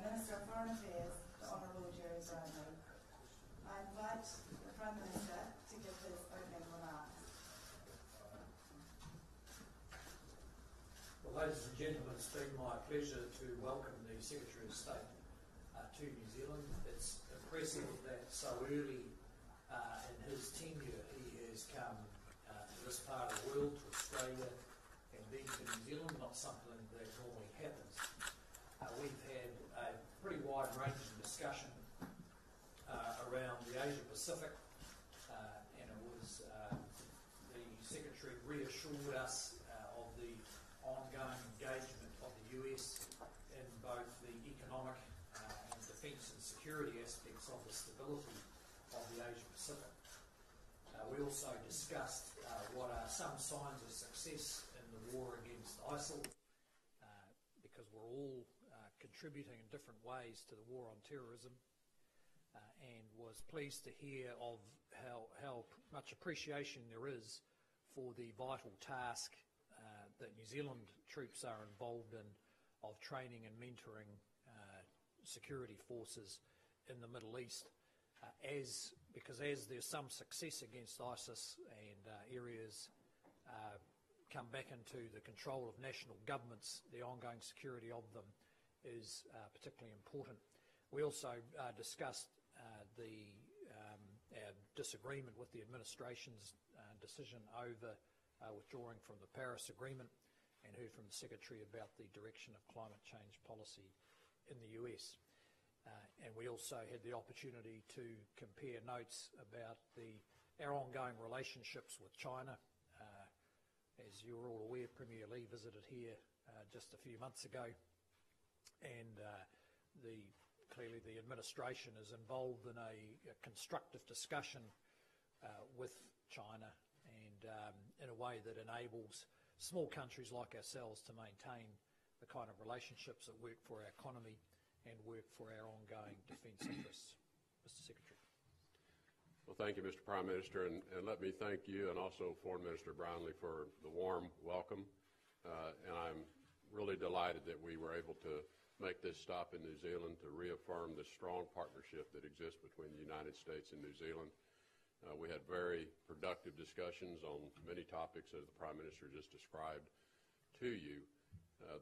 Minister of Foreign Affairs, the Honourable Jerry Brownlee. I invite the Prime Minister to give his opening remarks. Well, ladies and gentlemen, it's been my pleasure to welcome the Secretary of State to New Zealand. It's impressive that so early in his tenure he has come to this part of the world, to Australia, and then to New Zealand, not something that normally happens. We've had a pretty wide-ranging discussion around the Asia-Pacific, and it was the Secretary reassured us of the ongoing engagement of the US in both the economic and defence and security aspects of the stability of the Asia-Pacific. We also discussed what are some signs of success in the war against ISIL, because we're all contributing in different ways to the war on terrorism, and was pleased to hear of how much appreciation there is for the vital task that New Zealand troops are involved in of training and mentoring security forces in the Middle East, because as there's some success against ISIS and areas come back into the control of national governments, the ongoing security of them is particularly important. We also discussed our disagreement with the administration's decision over withdrawing from the Paris Agreement, and heard from the Secretary about the direction of climate change policy in the US. And we also had the opportunity to compare notes about our ongoing relationships with China. As you're all aware, Premier Lee visited here just a few months ago, and clearly the administration is involved in a constructive discussion with China, and in a way that enables small countries like ourselves to maintain the kind of relationships that work for our economy and work for our ongoing defence interests. Mr. Secretary. Well, thank you, Mr. Prime Minister, and let me thank you and also Foreign Minister Brownlee for the warm welcome. And I'm really delighted that we were able to make this stop in New Zealand to reaffirm the strong partnership that exists between the United States and New Zealand. We had very productive discussions on many topics, as the Prime Minister just described to you.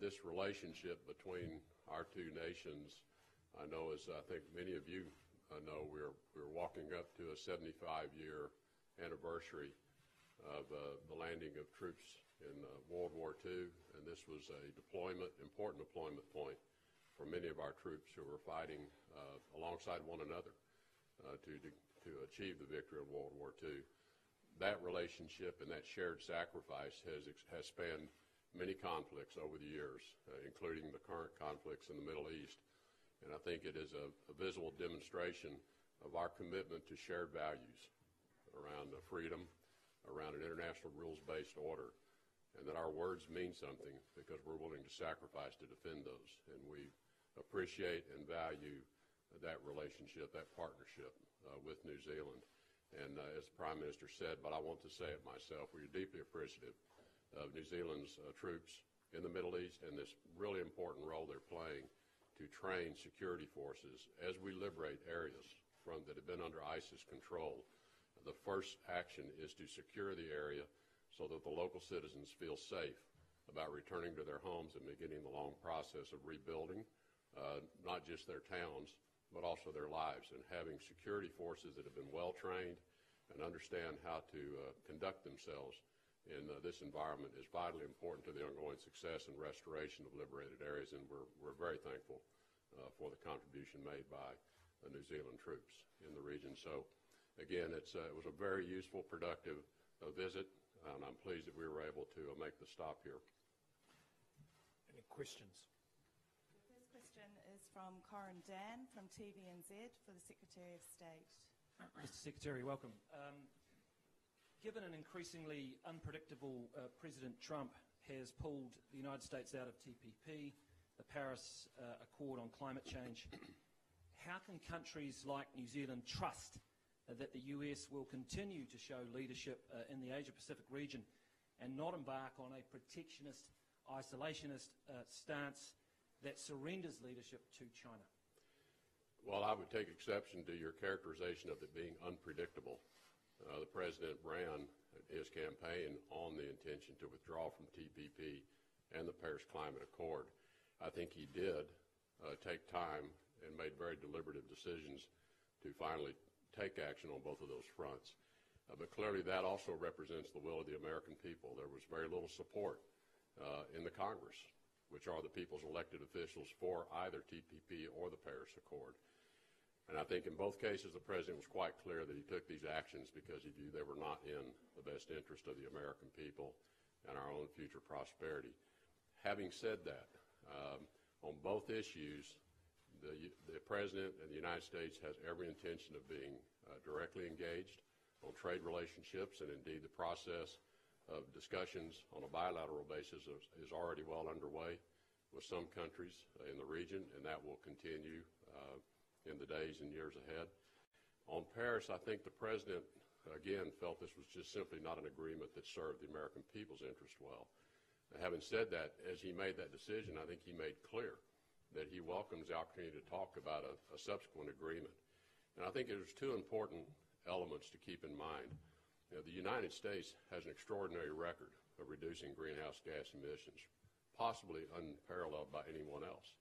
This relationship between our two nations, I know, as I think many of you know, we're walking up to a 75-year anniversary of the landing of troops in World War II, and this was a important deployment point for many of our troops who were fighting alongside one another to achieve the victory of World War II. That relationship and that shared sacrifice has spanned many conflicts over the years, including the current conflicts in the Middle East. And I think it is a visible demonstration of our commitment to shared values around freedom, around an international rules-based order, and that our words mean something because we're willing to sacrifice to defend those. And we appreciate and value that relationship, that partnership with New Zealand. And as the Prime Minister said, but I want to say it myself, we're deeply appreciative of New Zealand's troops in the Middle East and this really important role they're playing to train security forces as we liberate areas that have been under ISIS control. The first action is to secure the area so that the local citizens feel safe about returning to their homes and beginning the long process of rebuilding not just their towns, but also their lives. And having security forces that have been well trained and understand how to conduct themselves in this environment is vitally important to the ongoing success and restoration of liberated areas, and we're very thankful for the contribution made by the New Zealand troops in the region. So, again, it was a very useful, productive visit, and I'm pleased that we were able to make the stop here. Any questions? The first question is from Corin Dan from TVNZ for the Secretary of State. Mr. Secretary, welcome. Given an increasingly unpredictable President Trump has pulled the United States out of TPP, the Paris Accord on climate change, how can countries like New Zealand trust that the US will continue to show leadership in the Asia-Pacific region and not embark on a protectionist, isolationist stance that surrenders leadership to China? Well, I would take exception to your characterization of it being unpredictable. The president ran his campaign on the intention to withdraw from TPP and the Paris Climate Accord. I think he did take time and made very deliberative decisions to finally take action on both of those fronts. But clearly that also represents the will of the American people. There was very little support in the Congress, which are the people's elected officials, for either TPP or the Paris Accord. And I think in both cases the president was quite clear that he took these actions because he viewed they were not in the best interest of the American people and our own future prosperity. Having said that, on both issues, the president and the United States has every intention of being directly engaged on trade relationships, and indeed the process of discussions on a bilateral basis is already well underway with some countries in the region, and that will continue in the days and years ahead. On Paris, I think the president, again, felt this was just simply not an agreement that served the American people's interest well. Having said that, as he made that decision, I think he made clear that he welcomes the opportunity to talk about a subsequent agreement. And I think there's two important elements to keep in mind. The United States has an extraordinary record of reducing greenhouse gas emissions, possibly unparalleled by anyone else.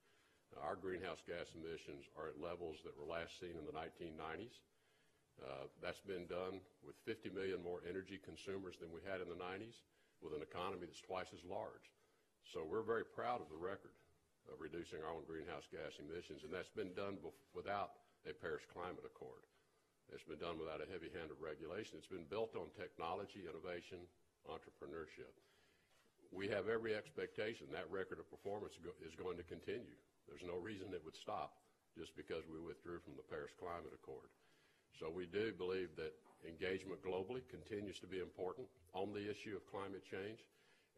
Our greenhouse gas emissions are at levels that were last seen in the 1990s. That's been done with 50 million more energy consumers than we had in the 90s, with an economy that's twice as large. So we're very proud of the record of reducing our own greenhouse gas emissions, and that's been done without a Paris Climate Accord. It's been done without a heavy-handed regulation. It's been built on technology, innovation, entrepreneurship. We have every expectation that record of performance is going to continue. There's no reason it would stop just because we withdrew from the Paris Climate Accord. So we do believe that engagement globally continues to be important on the issue of climate change,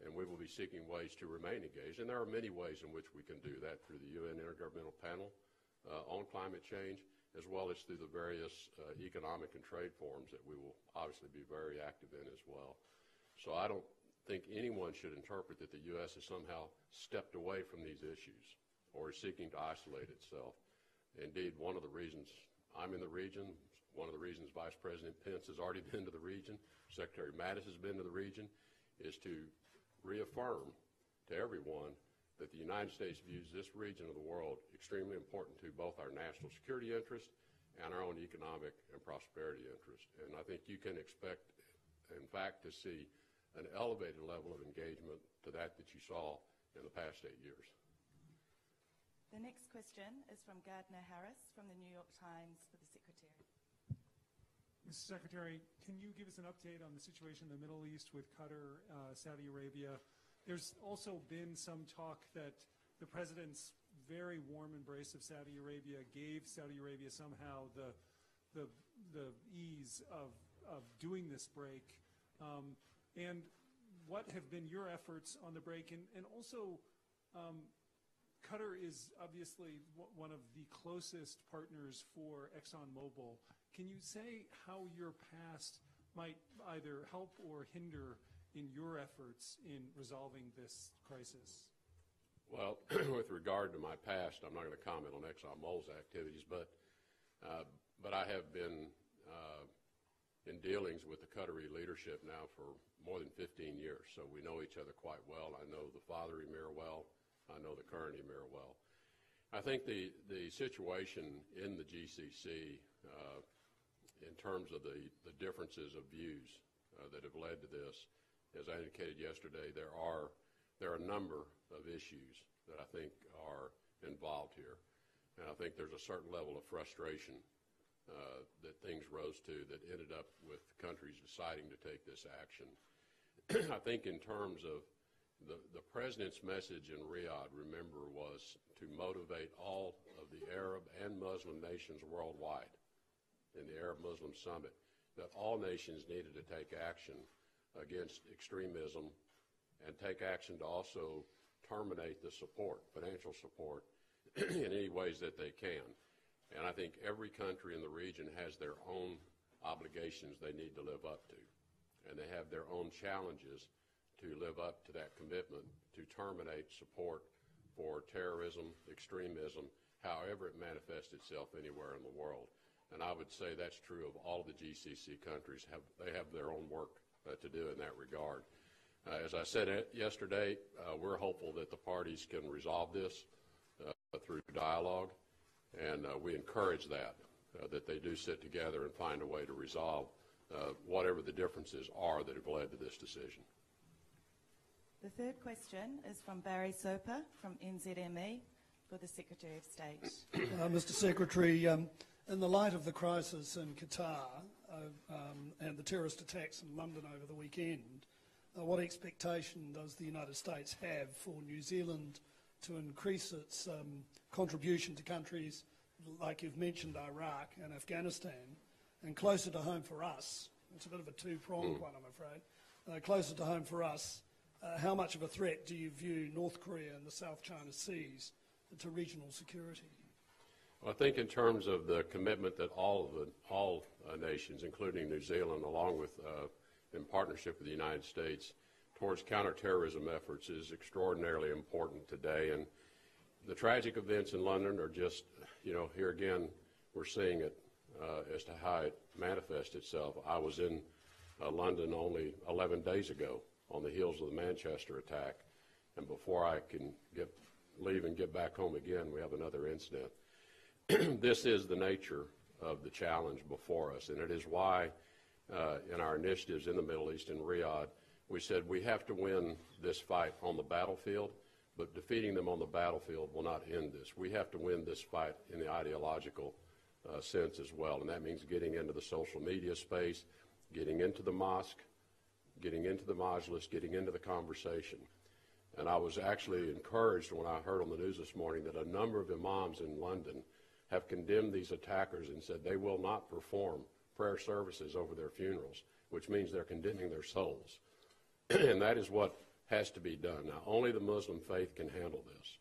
and we will be seeking ways to remain engaged. And there are many ways in which we can do that through the UN Intergovernmental Panel on climate change, as well as through the various economic and trade forums that we will obviously be very active in as well. So I don't think anyone should interpret that the U.S. has somehow stepped away from these issues or is seeking to isolate itself. Indeed, one of the reasons I'm in the region, one of the reasons Vice President Pence has already been to the region, Secretary Mattis has been to the region, is to reaffirm to everyone that the United States views this region of the world extremely important to both our national security interest and our own economic and prosperity interest. And I think you can expect, in fact, to see an elevated level of engagement to that you saw in the past 8 years. The next question is from Gardner Harris from the New York Times for the Secretary. Mr. Secretary, can you give us an update on the situation in the Middle East with Qatar, Saudi Arabia? There's also been some talk that the president's very warm embrace of Saudi Arabia gave Saudi Arabia somehow the ease of doing this break. And what have been your efforts on the break? And also, Qatar is obviously one of the closest partners for ExxonMobil. Can you say how your past might either help or hinder in your efforts in resolving this crisis? Well, with regard to my past, I'm not going to comment on ExxonMobil's activities, but I have been in dealings with the Qatari leadership now for more than 15 years, so we know each other quite well. I know the father Emir well. I know the current Emir well. I think the situation in the GCC in terms of the differences of views that have led to this, as I indicated yesterday, there are a number of issues that I think are involved here. And I think there's a certain level of frustration that things rose to that ended up with countries deciding to take this action. I think in terms of the president's message in Riyadh, remember, was to motivate all of the Arab and Muslim nations worldwide in the Arab Muslim Summit, that all nations needed to take action against extremism and take action to also terminate the support, financial support, in any ways that they can. And I think every country in the region has their own obligations they need to live up to, and they have their own challenges to live up to that commitment to terminate support for terrorism, extremism, however it manifests itself anywhere in the world. And I would say that's true of all the GCC countries. They have their own work to do in that regard. As I said yesterday, we're hopeful that the parties can resolve this through dialogue, and we encourage that they do sit together and find a way to resolve whatever the differences are that have led to this decision. The third question is from Barry Soper from NZME for the Secretary of State. Mr. Secretary, in the light of the crisis in Qatar and the terrorist attacks in London over the weekend, what expectation does the United States have for New Zealand to increase its contribution to countries like you've mentioned, Iraq and Afghanistan, and closer to home for us? It's a bit of a two-pronged one, I'm afraid. Closer to home for us, how much of a threat do you view North Korea and the South China Seas to regional security? Well, I think in terms of the commitment that all nations, including New Zealand, along with in partnership with the United States, towards counterterrorism efforts is extraordinarily important today. And the tragic events in London are just, here again, we're seeing it as to how it manifests itself. I was in London only 11 days ago on the heels of the Manchester attack, and before I can leave and get back home again, we have another incident. This is the nature of the challenge before us, and it is why in our initiatives in the Middle East and Riyadh, we said we have to win this fight on the battlefield, but defeating them on the battlefield will not end this. We have to win this fight in the ideological sense as well, and that means getting into the social media space, getting into the mosque, getting into the majlis, getting into the conversation. And I was actually encouraged when I heard on the news this morning that a number of imams in London have condemned these attackers and said they will not perform prayer services over their funerals, which means they're condemning their souls. And that is what has to be done. Now, only the Muslim faith can handle this.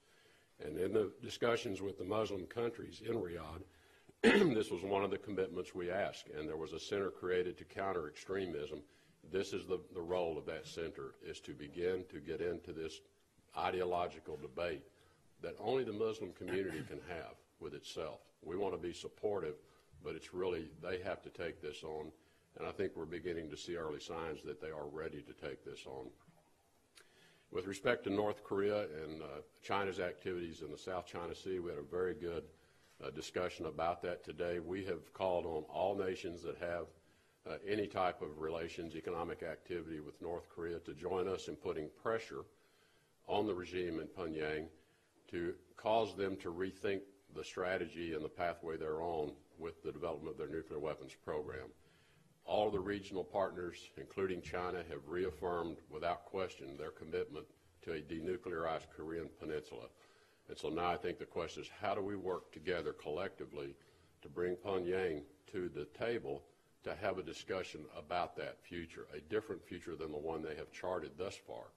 And in the discussions with the Muslim countries in Riyadh, this was one of the commitments we asked, and there was a center created to counter extremism. This is the role of that center, is to begin to get into this ideological debate that only the Muslim community can have with itself. We want to be supportive, but it's really, they have to take this on, and I think we're beginning to see early signs that they are ready to take this on. With respect to North Korea and China's activities in the South China Sea, we had a very good discussion about that today. We have called on all nations that have any type of relations, economic activity with North Korea to join us in putting pressure on the regime in Pyongyang to cause them to rethink the strategy and the pathway they're on with the development of their nuclear weapons program. All the regional partners, including China, have reaffirmed without question their commitment to a denuclearized Korean peninsula. And so now I think the question is, how do we work together collectively to bring Pyongyang to the table to have a discussion about that future, a different future than the one they have charted thus far.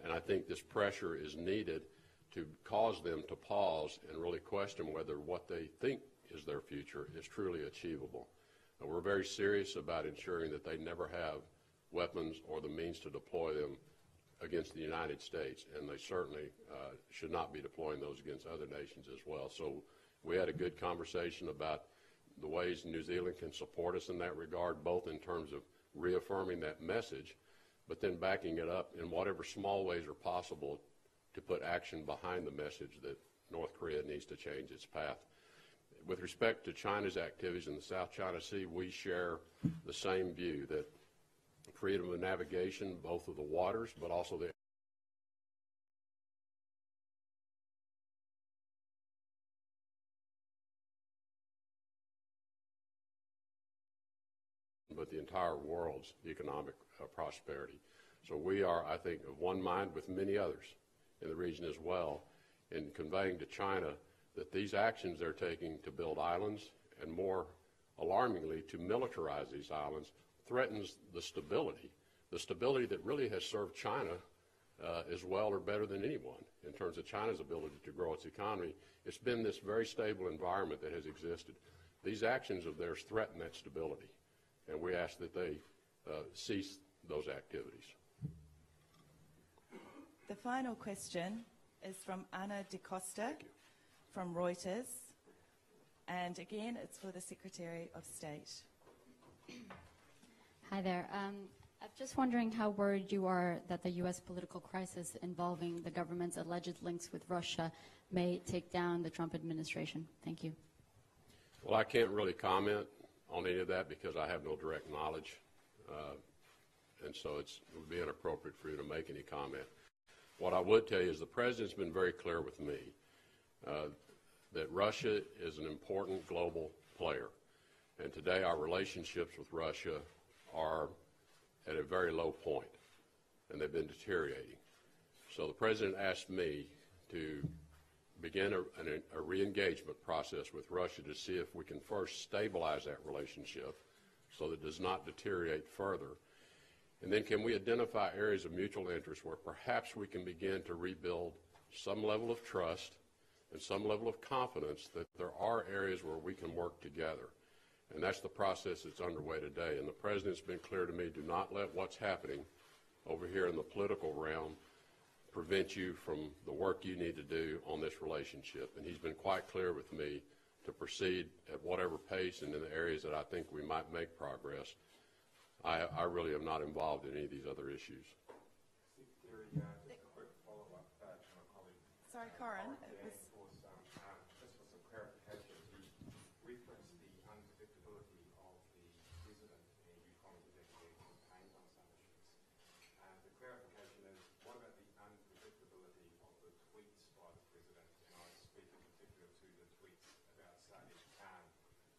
And I think this pressure is needed to cause them to pause and really question whether what they think is their future is truly achievable. And we're very serious about ensuring that they never have weapons or the means to deploy them against the United States, and they certainly should not be deploying those against other nations as well. So we had a good conversation about the ways New Zealand can support us in that regard, both in terms of reaffirming that message, but then backing it up in whatever small ways are possible to put action behind the message that North Korea needs to change its path. With respect to China's activities in the South China Sea, we share the same view that freedom of navigation, both of the waters, but also the but the entire world's economic prosperity. So we are, I think, of one mind with many others in the region as well in conveying to China that these actions they're taking to build islands and, more alarmingly, to militarize these islands threatens the stability that really has served China as well or better than anyone in terms of China's ability to grow its economy. It's been this very stable environment that has existed. These actions of theirs threaten that stability, and we ask that they cease those activities. The final question is from Ana de Costa from Reuters. And again, it's for the Secretary of State. Hi there. I'm just wondering how worried you are that the U.S. political crisis involving the government's alleged links with Russia may take down the Trump administration. Thank you. Well, I can't really comment on any of that because I have no direct knowledge, and so it would be inappropriate for you to make any comment. What I would tell you is the President's been very clear with me that Russia is an important global player, and today our relationships with Russia are at a very low point, and they've been deteriorating. So the President asked me to begin a re-engagement process with Russia to see if we can first stabilize that relationship so that it does not deteriorate further. And then can we identify areas of mutual interest where perhaps we can begin to rebuild some level of trust and some level of confidence that there are areas where we can work together. And that's the process that's underway today. And the President's been clear to me, do not let what's happening over here in the political realm prevent you from the work you need to do on this relationship. And he's been quite clear with me to proceed at whatever pace and in the areas that I think we might make progress. I really am not involved in any of these other issues. Secretary, just a quick follow-up to my colleague. Sorry, Corin. Just for some clarification, he referenced the unpredictability of the President and Yukon executive campaigns on some issues. The clarification is, what about the unpredictability of the tweets by the President? And I speak in particular to the tweets about Saudi Khan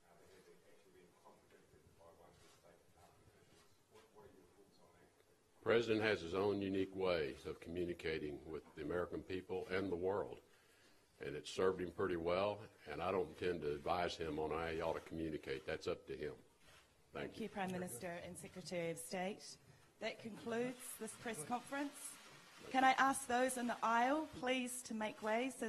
that have actually been contradicted by one of the State Department officials. What are your thoughts on that? The President has his own unique way of communicating with the American people and the world, and it's served him pretty well, and I don't intend to advise him on how he ought to communicate. That's up to him. Thank you. Prime Minister and Secretary of State. That concludes this press conference. Can I ask those in the aisle, please, to make way so that